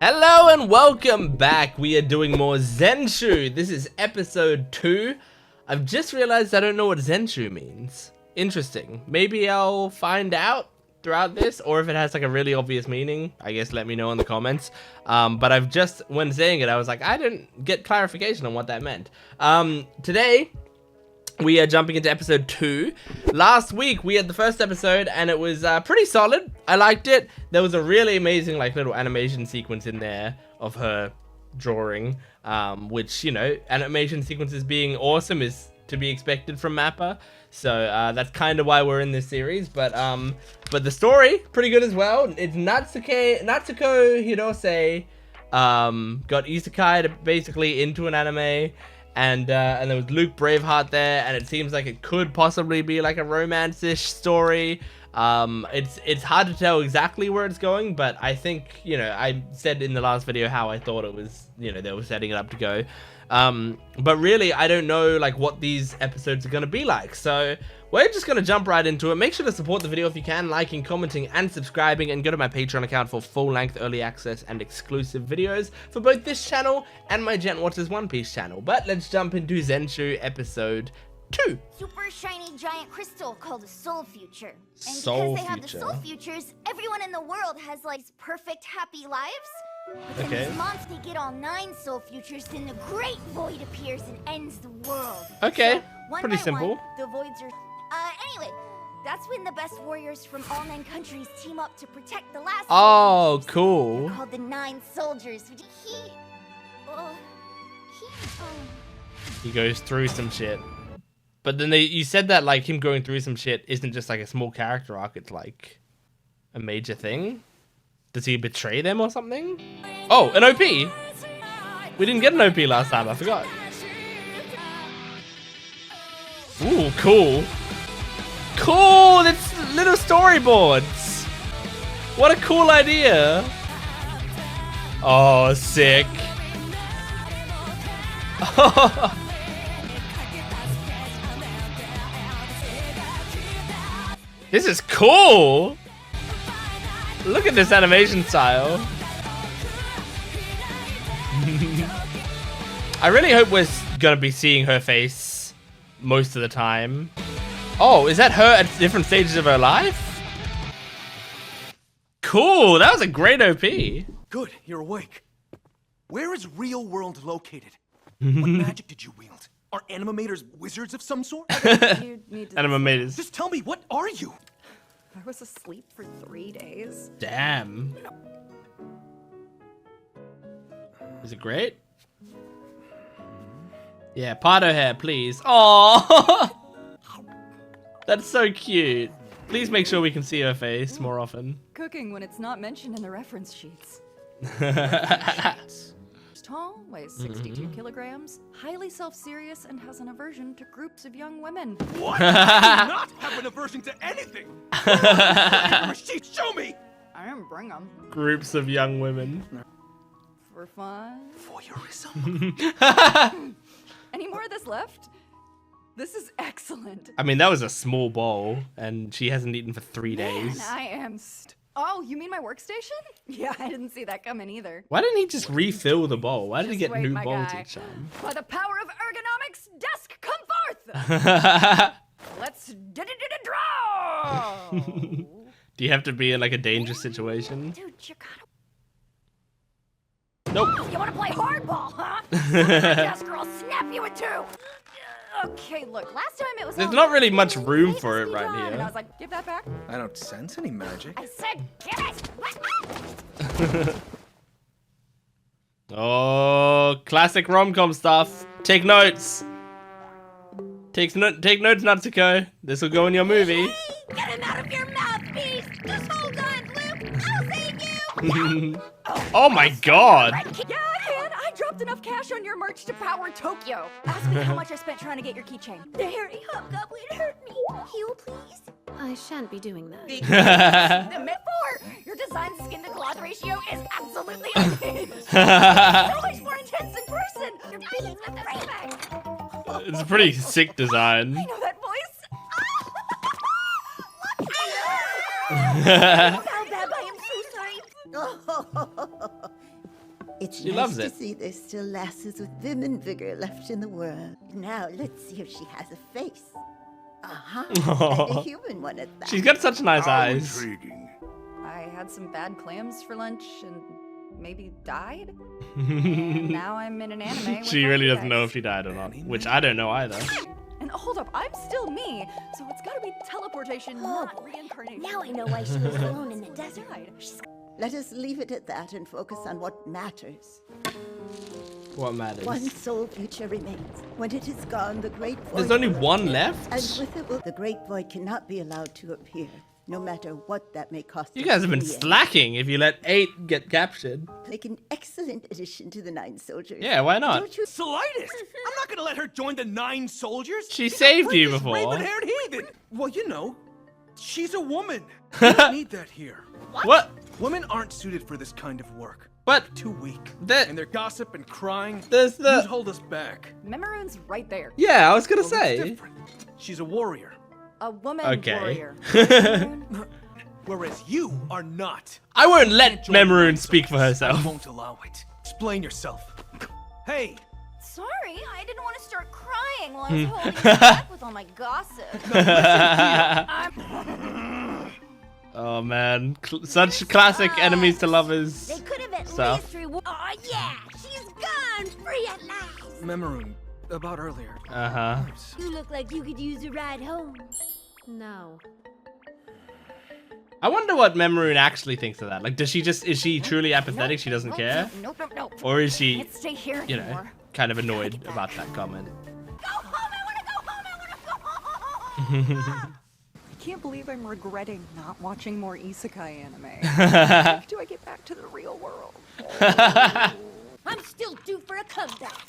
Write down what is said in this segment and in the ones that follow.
Hello and welcome back. We are doing more ZENSHU. This is episode 2. I've just realized I don't know what ZENSHU means. Interesting. Maybe I'll find out throughout this, or if it has like a really obvious meaning, I guess let me know in the comments. But I've just, when saying it, I was like, I didn't get clarification on what that meant. Today, we are jumping into episode 2. Last week, we had the first episode, and it was pretty solid. I liked it. There was a really amazing, like, little animation sequence in there of her drawing, which, you know, animation sequences being awesome is to be expected from MAPPA. So that's kind of why we're in this series. But the story, pretty good as well. It's Natsuko Hirose got isekai basically into an anime. And there was Luke Braveheart there, and it seems like it could possibly be like a romance-ish story. It's hard to tell exactly where it's going, but I think, you know, I said in the last video how I thought it was, you know, they were setting it up to go. But really, I don't know like what these episodes are going to be like. So we're just going to jump right into it. Make sure to support the video if you can, liking, commenting, and subscribing, and go to my Patreon account for full-length early access and exclusive videos for both this channel and my Jent Watches One Piece channel. But let's jump into ZENSHU episode 2. Super shiny giant crystal called a soul future. And Soul because they have the future. soul futures, everyone in the world has like perfect happy lives. But then Okay. these months they get all 9 soul futures, then the great void appears and ends the world. Okay, So, one pretty by simple. one, the voids are anyway, that's when the best warriors from all 9 countries team up to protect the last Oh, soul futures. cool. They're called the 9 soldiers. He goes through some shit. But then you said that like him going through some shit isn't just like a small character arc, it's like a major thing. Does he betray them or something? Oh, an OP! We didn't get an OP last time, I forgot. Ooh, cool. Cool! It's little storyboards! What a cool idea! Oh, sick. This is cool! Look at this animation style. I really hope we're gonna be seeing her face most of the time. Oh, is that her at different stages of her life? Cool, that was a great OP. Good, you're awake. Where is real world located? What magic did you wield? Are animators wizards of some sort? You need to Animators. Just tell me, what are you? I was asleep for 3 days. Damn. Is it great? Yeah, part her hair, please. Oh, that's so cute. Please make sure we can see her face more often. Cooking when it's not mentioned in the reference sheets. Tall, weighs 62 kilograms, highly self-serious, and has an aversion to groups of young women. What? I do not have an aversion to anything. Show me. I didn't bring them. Groups of young women. For fun. Voyeurism. Any more of this left? This is excellent. I mean, that was a small bowl, and she hasn't eaten for 3 days. Man, I am Oh, you mean my workstation? Yeah, I didn't see that coming either. Why didn't he just refill the bowl? Why did he Just get wait, new my bowls guy. each time? By the power of ergonomics, desk, come forth! Let's draw! Do you have to be in like a dangerous situation? Dude, you gotta. Nope. You wanna play hardball, huh? Yes, girl, snap you in 2! Okay, look, last time it was There's all not really much "Hey, room this for it be right done," here. And I was like, give that back. I don't sense any magic. I said, give it! Oh, classic rom-com stuff. Take notes. Take notes, Natsuko. This will go in your movie. Get him out of your mouthpiece! Just hold on, Luke! I'll save you! Oh my god. Yeah, I can. I dropped enough cash on your merch to power Tokyo. Ask me how much I spent trying to get your keychain. The hairy hobgoblin hurt me. Heal, please. I shan't be doing that. The metaphor! Your design skin-to-cloth ratio is absolutely unhinged. So much more intense in person. Your beads with the playback. It's a pretty sick design. I know that voice. How bad I am so sorry. It's She nice loves to it. see there's still lasses with vim and vigor left in the world. Now let's see if she has a face. And a human one at that. She's got such nice eyes. Intriguing. I had some bad clams for lunch and maybe died. And now I'm in an anime. She with really you doesn't know guys. if she died or not, which I don't know either. And hold up, I'm still me, so it's gotta be teleportation, not reincarnation. Now I know why she was alone in the desert. Let us leave it at that and focus on what matters. What matters? One sole future remains. When it is gone, the great void. There's only will one appear, left? And with it, the great void cannot be allowed to appear, no matter what that may cost. You us guys have in been the end. slacking if you let 8 get captured. Make an excellent addition to the 9 soldiers. Yeah, why not? Don't you? Slightest! I'm not gonna let her join the 9 soldiers! She saved you Freakish before. raven-haired heathen! Well, you know, she's a woman. We don't need that here. What? Women aren't suited for this kind of work. But Too weak. That- And their gossip and crying, there's the... you'd hold us back. Memorune's right there. Yeah, I was gonna Well, it's say. different. She's a warrior. A woman Okay. warrior. Whereas you are not. I won't let Join the Memorune nine speak for soldiers. herself. I won't allow it. Explain yourself. Hey, Sorry, I didn't want to start crying while I was holding you back with all my gossip. Oh man, such classic enemies to lovers. They could have at Stuff. least rewarded. Oh yeah, she's gone, free at last. Memorume, about earlier. Uh-huh. You look like you could use a ride home. No. I wonder what Memorune actually thinks of that. Like, is she truly apathetic? She doesn't care? Nope. Or is she, Can't stay here you know, anymore. kind of annoyed about that comment? Go home, I want to go home, I want to go home. I can't believe I'm regretting not watching more isekai anime. How do I get back to the real world? I'm still due for a comeback.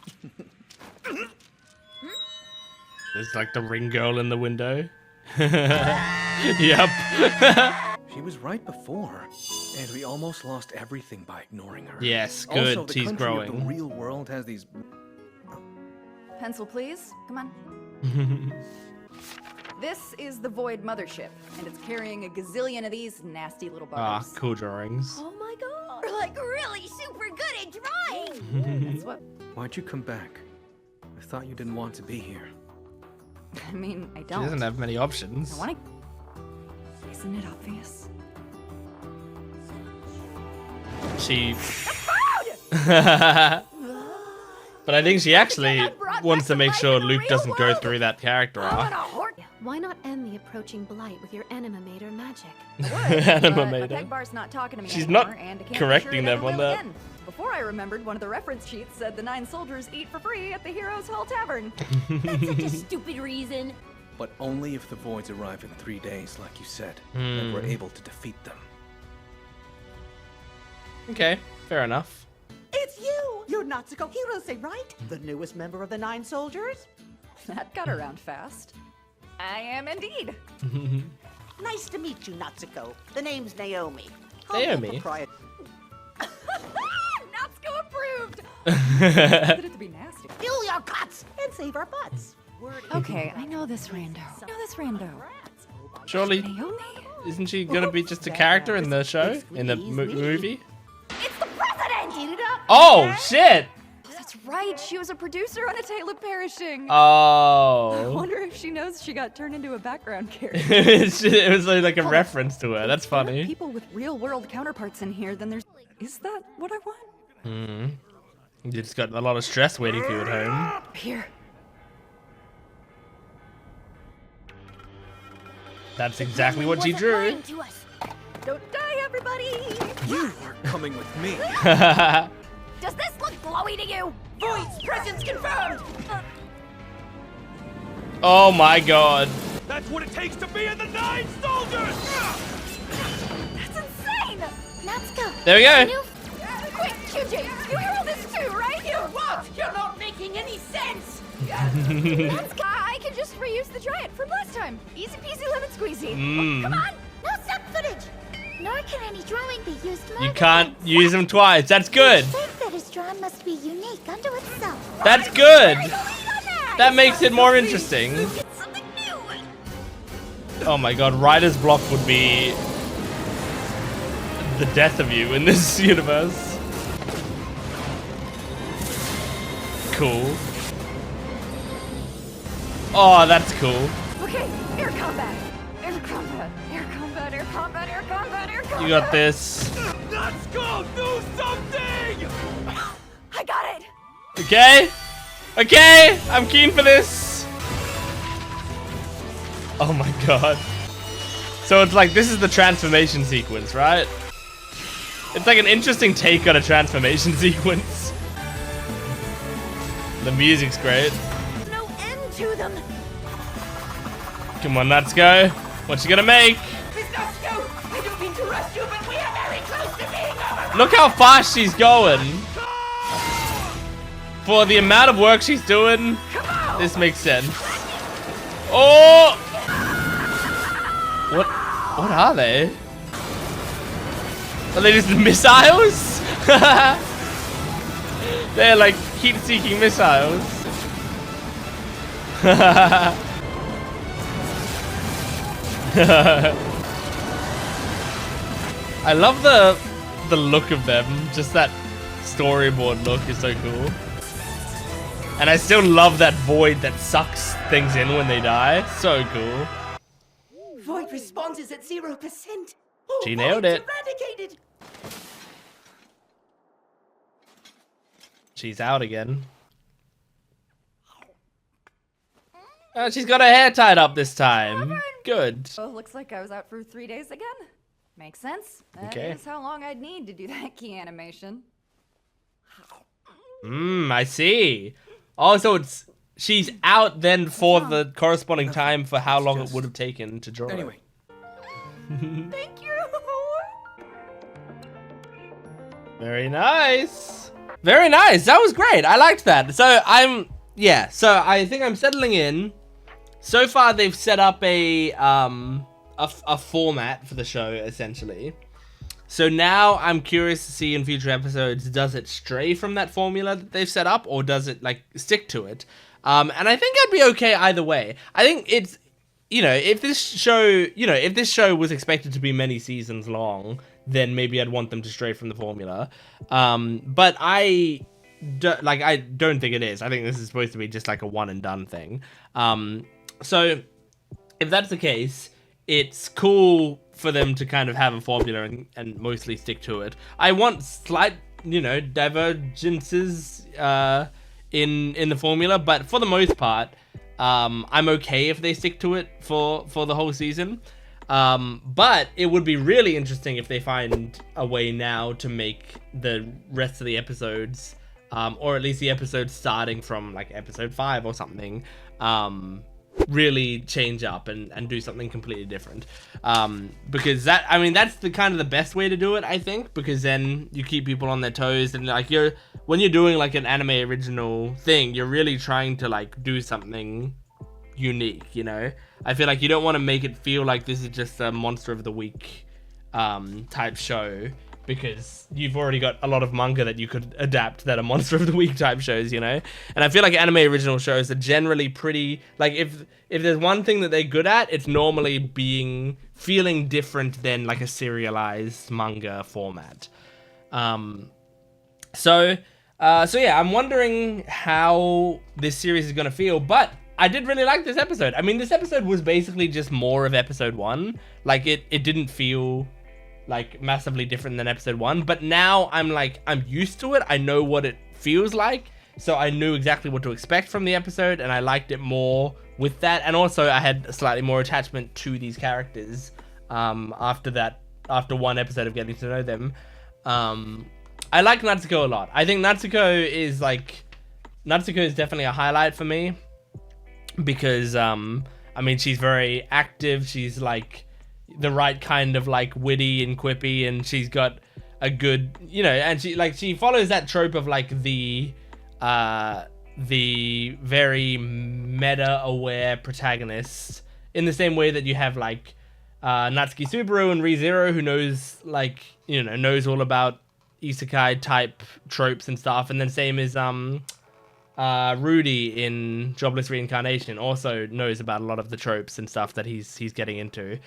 There's like the ring girl in the window. Yep. She was right before, and we almost lost everything by ignoring her. Yes, good. Also, the She's country of growing. the real world has these. Pencil, please. Come on. This is the Void Mothership, and it's carrying a gazillion of these nasty little Ah, buggers. cool drawings. Oh my god, you're like really super good at drawing. That's what... Why'd you come back? I thought you didn't want to be here. I mean, I She don't. doesn't have many options. I want to... Isn't it obvious? She... But I think she actually wants to make sure Luke doesn't go through that character arc. Why not end the approaching blight with your animator magic? My Animator. peg bar's not talking to me She's anymore, not and I can't be correcting sure it them ever on will that. again. Before I remembered, one of the reference sheets said the 9 soldiers eat for free at the Heroes Hall Tavern. That's such a stupid reason. But only if the voids arrive in 3 days, like you said, and we're able to defeat them. Okay, fair enough. It's you! You're Natsuko Hirose, right? The newest member of the 9 soldiers? That got around fast. I am indeed. Nice to meet you, Natsuko. The name's Naomi. Naomi? Proprietor. Natsuko approved! Did it to be nasty. Fill your guts and save our butts. Okay, I know this rando. Surely, Naomi? isn't she gonna be just a character in the show? In the movie? It's the president. Eat it up. Oh, shit! That's right, she was a producer on A Tale of Perishing. I Oh. wonder if she knows she got turned into a background character. It was like a reference to her. That's If there are funny. people with real-world counterparts in here, then there's... Is that what I want? You just got a lot of stress waiting for you at home. Here. That's exactly what she Wasn't drew. lying to us. Don't die, everybody! You are coming with me. Does this look glowy to you? Void's presence confirmed! Oh my god. That's what it takes to be in the 9 soldiers! That's insane. Natsuko. There we go. New Quick, QJ! You hear all this too, right? You what? You're not making any sense! Natsuko. I can just reuse the giant from last time. Easy peasy lemon squeezy. Come on. No stock footage. Nor can any drawing be used more You than can't once. use them twice. That's good. Faith that is drawn must be unique unto itself. That's good. I believe on that. That makes it more interesting. It's something new. Oh my god, writer's block would be the death of you in this universe. cool. Oh, that's cool. Okay, air combat. Air combat. Air combat. Air combat. Air combat. Air combat. You got this. Let's go do something! I got it. Okay. Okay. I'm keen for this. Oh my god. So it's like, this is the transformation sequence, right? It's like an interesting take on a transformation sequence. The music's great. There's no end to them. Come on, Natsuko. What you gonna make? Miss Natsuko, I don't mean to rush you, but we are very close to being over. Look how fast she's going. For the amount of work she's doing, this makes sense. Oh! What are they? Are they just missiles? They're like heat-seeking missiles. I love the look of them. Just that storyboard look is so cool. And I still love that void that sucks things in when they die. So cool. Void response is at 0%. She nailed it. Eradicated. She's out again. She's got her hair tied up this time. Good. Oh, looks like I was out for 3 days again. Makes sense. That Okay. is how long I'd need to do that key animation. I see. Oh, so she's out then for the corresponding time for how long it would have taken to draw it. Anyway, Thank you. Very nice. Very nice. That was great. I liked that. So so I think I'm settling in. So far they've set up a format for the show essentially. So now I'm curious to see in future episodes, does it stray from that formula that they've set up, or does it like stick to it? And I think I'd be okay either way. I think it's, if this show was expected to be many seasons long, then maybe I'd want them to stray from the formula. But I don't think it is. I think this is supposed to be just like a one and done thing. So if that's the case, it's cool for them to kind of have a formula and mostly stick to it. I want slight, divergences in the formula, but for the most part, I'm okay if they stick to it for the whole season. But it would be really interesting if they find a way now to make the rest of the episodes, or at least the episodes starting from like episode 5 or something, really change up and do something completely different. Because that's the kind of the best way to do it, I think, because then you keep people on their toes, and like when you're doing like an anime original thing, you're really trying to like do something unique, I feel like you don't want to make it feel like this is just a monster of the week type show, because you've already got a lot of manga that you could adapt that are monster of the week type shows, And I feel like anime original shows are generally pretty, like if there's one thing that they're good at, it's normally feeling different than like a serialized manga format. So yeah, I'm wondering how this series is gonna feel, but I did really like this episode. I mean, this episode was basically just more of episode 1. Like it didn't feel like massively different than episode 1, but now I'm used to it. I know what it feels like, so I knew exactly what to expect from the episode, and I liked it more with that. And also I had a slightly more attachment to these characters after one episode of getting to know them. I like Natsuko a lot. I think Natsuko is definitely a highlight for me, because she's very active. She's like the right kind of like witty and quippy, and she's got a good, and she follows that trope of like the very meta aware protagonist, in the same way that you have like Natsuki Subaru and ReZero, who knows all about isekai type tropes and stuff, and then same as Rudy in Jobless Reincarnation also knows about a lot of the tropes and stuff that he's getting into.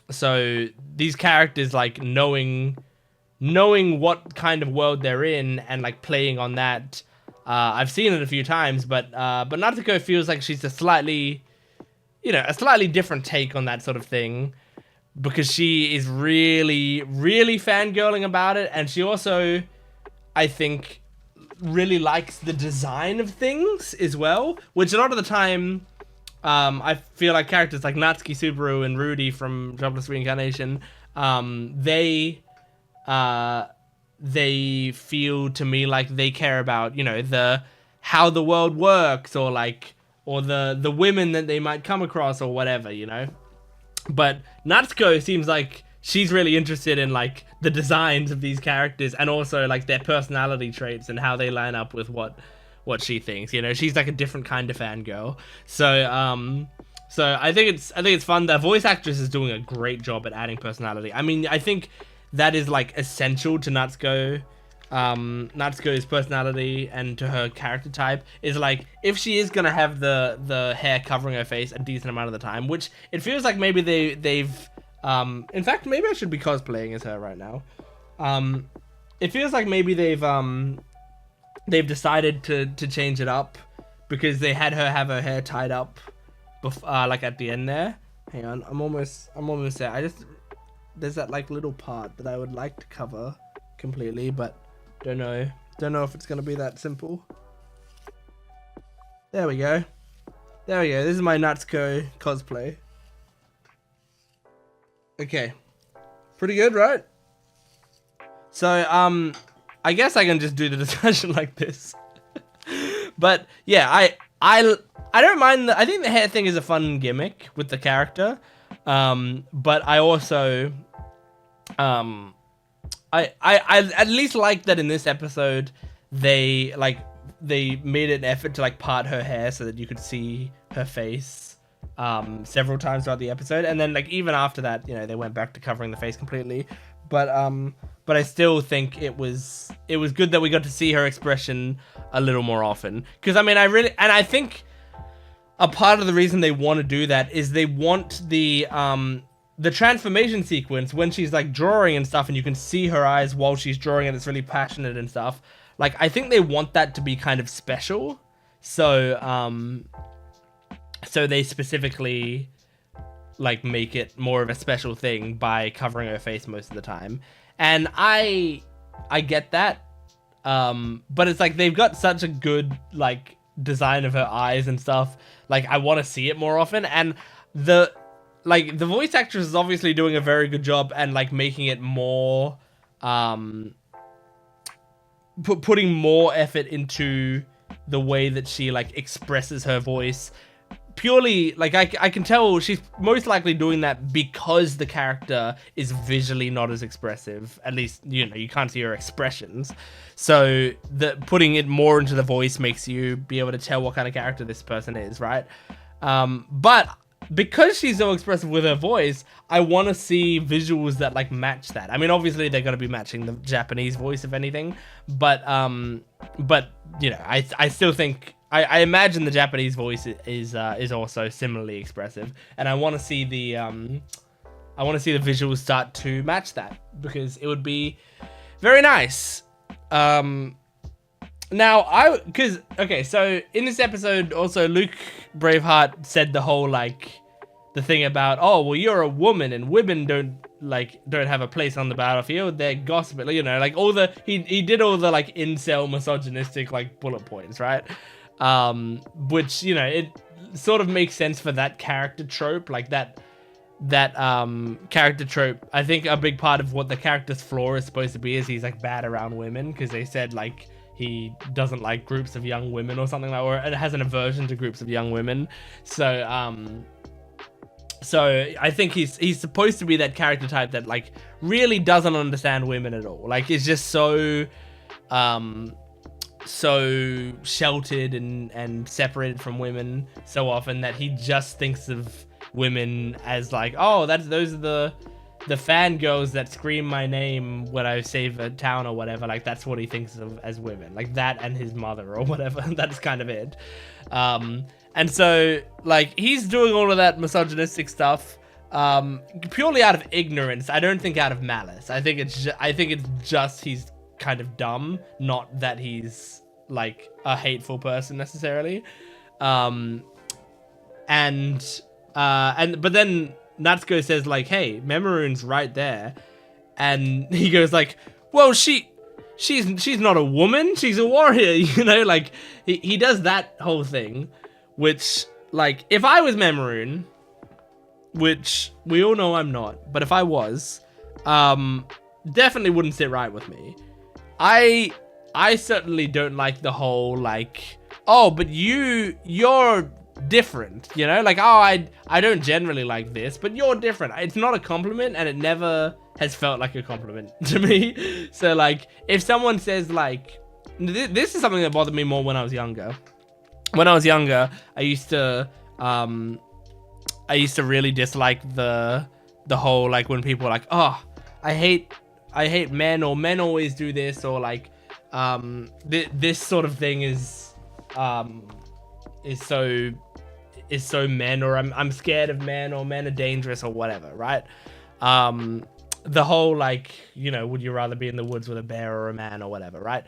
So these characters like knowing what kind of world they're in and like playing on that I've seen it a few times, but Natsuko feels like she's a slightly different take on that sort of thing, because she is really, really fangirling about it, and she also, I think, really likes the design of things as well, which a lot of the time, I feel like characters like Natsuki, Subaru, and Rudy from Jobless Reincarnation, they feel to me like they care about, how the world works, or the women that they might come across, or whatever, But Natsuko seems like she's really interested in like the designs of these characters, and also like their personality traits and how they line up with what she thinks. She's like a different kind of fangirl. So I think it's fun. The voice actress is doing a great job at adding personality. I mean, I think that is like essential to Natsuko's personality and to her character type, is like, if she is gonna have the hair covering her face a decent amount of the time, which it feels like maybe they've in fact, maybe I should be cosplaying as her right now. It feels like maybe they've decided to change it up, because they had her have her hair tied up like at the end there. Hang on, I'm almost there. There's that like little part that I would like to cover completely, but don't know if it's gonna be that simple. There we go. This is my Natsuko cosplay. Okay, pretty good, right? So I guess I can just do the discussion like this. But yeah, I don't mind. I think the hair thing is a fun gimmick with the character. But I also I at least like that in this episode they made an effort to like part her hair so that you could see her face several times throughout the episode, and then like even after that, they went back to covering the face completely. But I still think it was good that we got to see her expression a little more often, because I think a part of the reason they want to do that is they want the transformation sequence when she's like drawing and stuff, and you can see her eyes while she's drawing, and it's really passionate and stuff. Like, I think they want that to be kind of special. So they specifically like make it more of a special thing by covering her face most of the time. And I get that. But it's like they've got such a good like design of her eyes and stuff. Like, I want to see it more often, and the voice actress is obviously doing a very good job and like making it more putting more effort into the way that she like expresses her voice. Purely like I can tell she's most likely doing that because the character is visually not as expressive. At least, you can't see her expressions. So putting it more into the voice makes you be able to tell what kind of character this person is, right? But because she's so expressive with her voice, I want to see visuals that like match that. I mean, obviously they're going to be matching the Japanese voice, if anything, but I still think I imagine the Japanese voice is also similarly expressive, and I want to see the visuals start to match that, because it would be very nice. So in this episode, also Luke Braveheart said the whole the thing about, oh well, you're a woman and women don't have a place on the battlefield. They're gossiping, he did all the incel misogynistic bullet points, right? Which it sort of makes sense for that character trope, that character trope. I think a big part of what the character's flaw is supposed to be is he's bad around women, because they said he doesn't like groups of young women or something or it has an aversion to groups of young women. So I think he's supposed to be that character type that really doesn't understand women at all. It's just so sheltered and separated from women so often that he just thinks of women as those are the fangirls that scream my name when I save a town or whatever. That's what he thinks of as women, that and his mother or whatever. That's kind of it. And so he's doing all of that misogynistic stuff purely out of ignorance. I don't think out of malice. I think it's just he's kind of dumb, not that he's like a hateful person necessarily. But then Natsuko says like, hey, Memorune's right there. And he goes like, well, she's not a woman, she's a warrior, you know, like he does that whole thing, which like if I was Memorune, which we all know I'm not, but if I was, definitely wouldn't sit right with me. I certainly don't like the whole like, oh, but you're different, you know, like, oh, I don't generally like this, but you're different. It's not a compliment, and it never has felt like a compliment to me. So like if someone says like, this is something that bothered me more when I was younger. When I was younger, I used to really dislike the whole like when people are like, oh, I hate men, or men always do this, or like this sort of thing is so men, or I'm scared of men, or men are dangerous, or whatever, right? The whole like, you know, would you rather be in the woods with a bear or a man, or whatever, right?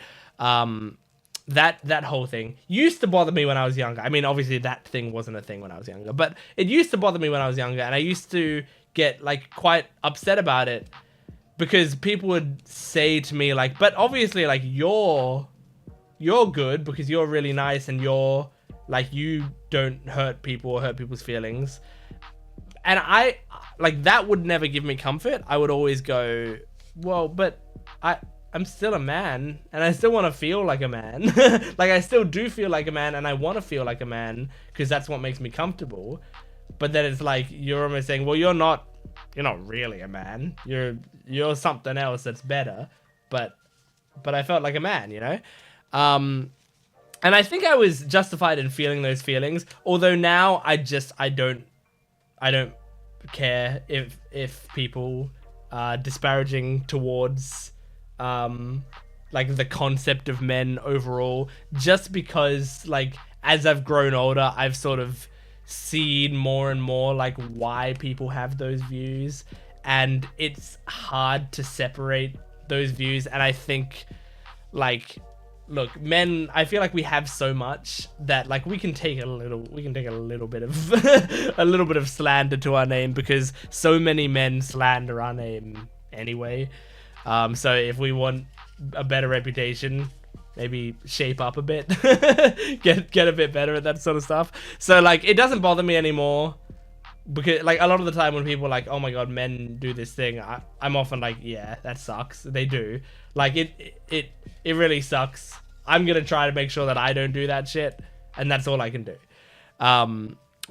That whole thing used to bother me when I was younger. I mean, obviously that thing wasn't a thing when I was younger, but it used to bother me when I was younger, and I used to get like quite upset about it because people would say to me like, but obviously like you're good because you're really nice and you're like, you don't hurt people or hurt people's feelings. And I like, that would never give me comfort. I would always go, well, but I'm still a man, and I still want to feel like a man. Like I still do feel like a man, and I want to feel like a man because that's what makes me comfortable. But then it's like, you're almost saying, well, you're not really a man. You're something else that's better. But I felt like a man, you know? And I think I was justified in feeling those feelings. Although now I don't care if people are disparaging towards like the concept of men overall, just because like as I've grown older, I've sort of seen more and more like why people have those views, and it's hard to separate those views. And I think like, look, men, I feel like we have so much that like we can take a little bit of a little bit of slander to our name, because so many men slander our name anyway. So if we want a better reputation, maybe shape up a bit, get a bit better at that sort of stuff. So like it doesn't bother me anymore, because like a lot of the time when people are like, oh my god, men do this thing, I'm often like, yeah, that sucks. They do. Like it really sucks. I'm gonna try to make sure that I don't do that shit, and that's all I can do.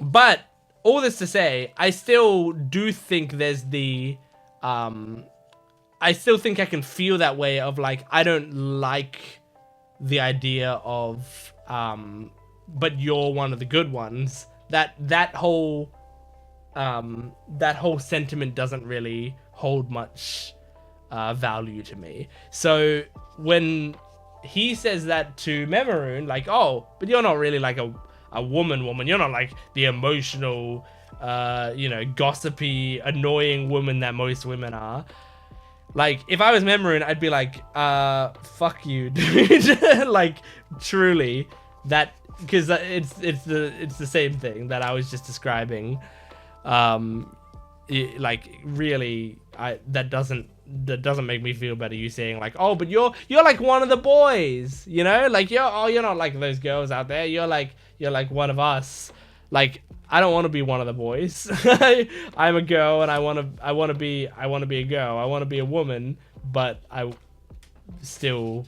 But all this to say, I still do think there's the I still think I can feel that way of like, I don't like the idea of but you're one of the good ones. That whole sentiment doesn't really hold much value to me. So when he says that to Memorune, like, oh, but you're not really like a woman, you're not like the emotional you know, gossipy, annoying woman that most women are. Like, if I was Memorune, I'd be like, fuck you, dude. Like, truly, that, because it's the same thing that I was just describing. Like, really, that doesn't make me feel better. You saying like, oh, but you're like one of the boys, you know, like you're not like those girls out there. You're like one of us. Like, I don't want to be one of the boys. I'm a girl, and I want to be a girl. I want to be a woman, but I still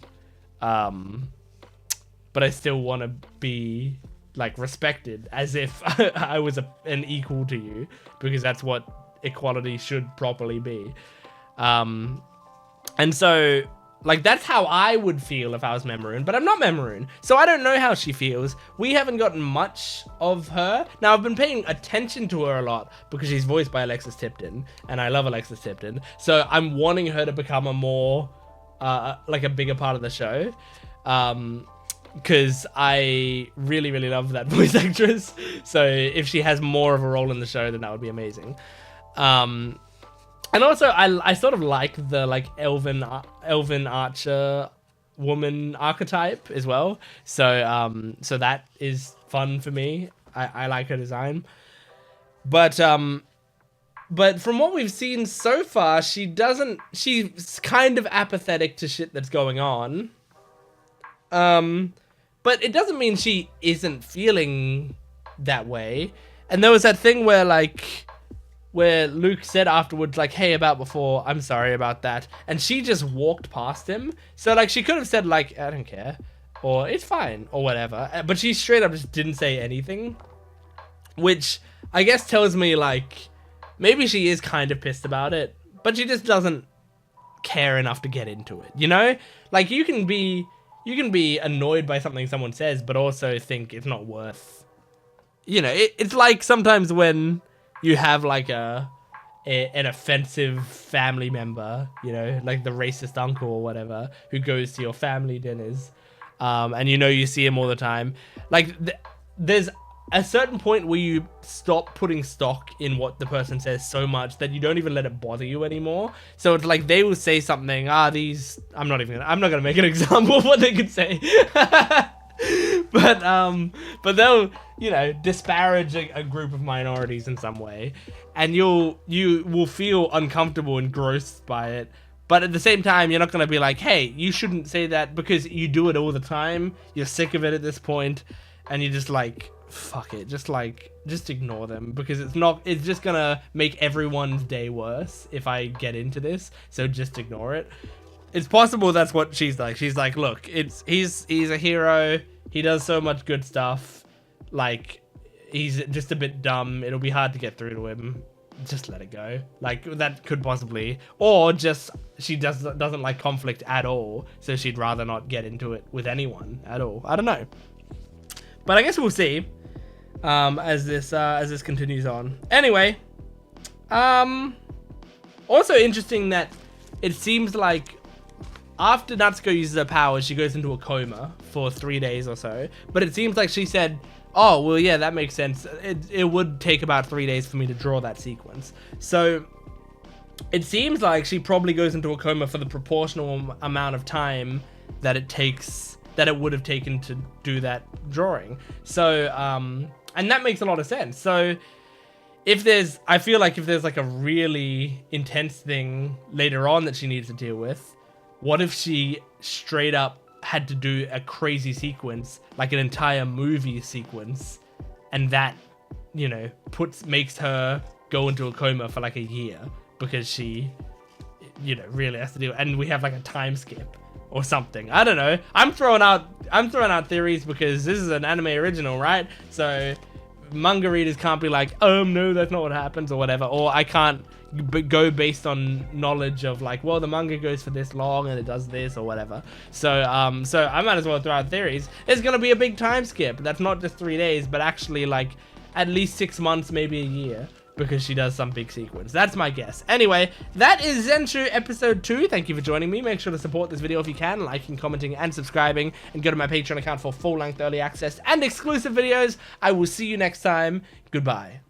want to be like respected as if I was an equal to you, because that's what equality should properly be. And so like, that's how I would feel if I was Memorune, but I'm not Memorune, so I don't know how she feels. We haven't gotten much of her. Now, I've been paying attention to her a lot because she's voiced by Alexis Tipton, and I love Alexis Tipton, so I'm wanting her to become a more, like a bigger part of the show, because I really, really love that voice actress, so if she has more of a role in the show, then that would be amazing. And also, I sort of like the like elven archer woman archetype as well. So so that is fun for me. I like her design. But from what we've seen so far, she's kind of apathetic to shit that's going on. But it doesn't mean she isn't feeling that way. And there was that thing where where Luke said afterwards, like, hey, about before, I'm sorry about that. And she just walked past him. So, like, she could have said, like, I don't care. Or, it's fine. Or whatever. But she straight up just didn't say anything. Which, I guess, tells me, like, maybe she is kind of pissed about it. But she just doesn't care enough to get into it. You know? Like, you can be annoyed by something someone says, but also think it's not worth... You know, it's like sometimes when... you have like an offensive family member, you know, like the racist uncle or whatever, who goes to your family dinners, and you know you see him all the time. Like, there's a certain point where you stop putting stock in what the person says so much that you don't even let it bother you anymore. So it's like they will say something. I'm not gonna make an example of what they could say. But they'll, you know, disparage a group of minorities in some way, and you will feel uncomfortable and grossed by it. But at the same time, you're not gonna be like, hey, you shouldn't say that, because you do it all the time. You're sick of it at this point, and you're just like, fuck it, just ignore them, because it's just gonna make everyone's day worse if I get into this. So just ignore it. It's possible that's what she's like. She's like, look, he's a hero. He does so much good stuff. Like, he's just a bit dumb. It'll be hard to get through to him. Just let it go. Like, that could possibly... Or just she doesn't like conflict at all, so she'd rather not get into it with anyone at all. I don't know. But I guess we'll see as this continues on. Anyway, also interesting that it seems like after Natsuko uses her powers, she goes into a coma for 3 days or so. But it seems like she said, oh, well, yeah, that makes sense. It would take about 3 days for me to draw that sequence. So it seems like she probably goes into a coma for the proportional amount of time that it would have taken to do that drawing. So, and that makes a lot of sense. So I feel like if there's like a really intense thing later on that she needs to deal with, what if she straight up had to do a crazy sequence, like an entire movie sequence, and that, you know, makes her go into a coma for like a year because she, you know, really has to do it, and we have like a time skip or something. I don't know. I'm throwing out theories because this is an anime original, right? So manga readers can't be like, no, that's not what happens or whatever, or I can't go based on knowledge of like, well, the manga goes for this long and it does this or whatever. So I might as well throw out theories. It's gonna be a big time skip. That's not just 3 days, but actually like at least 6 months, maybe a year, because she does some big sequence. That's my guess. Anyway, that is ZENSHU episode 2. Thank you for joining me. Make sure to support this video if you can, liking, commenting, and subscribing, and go to my Patreon account for full-length early access and exclusive videos. I will see you next time. Goodbye.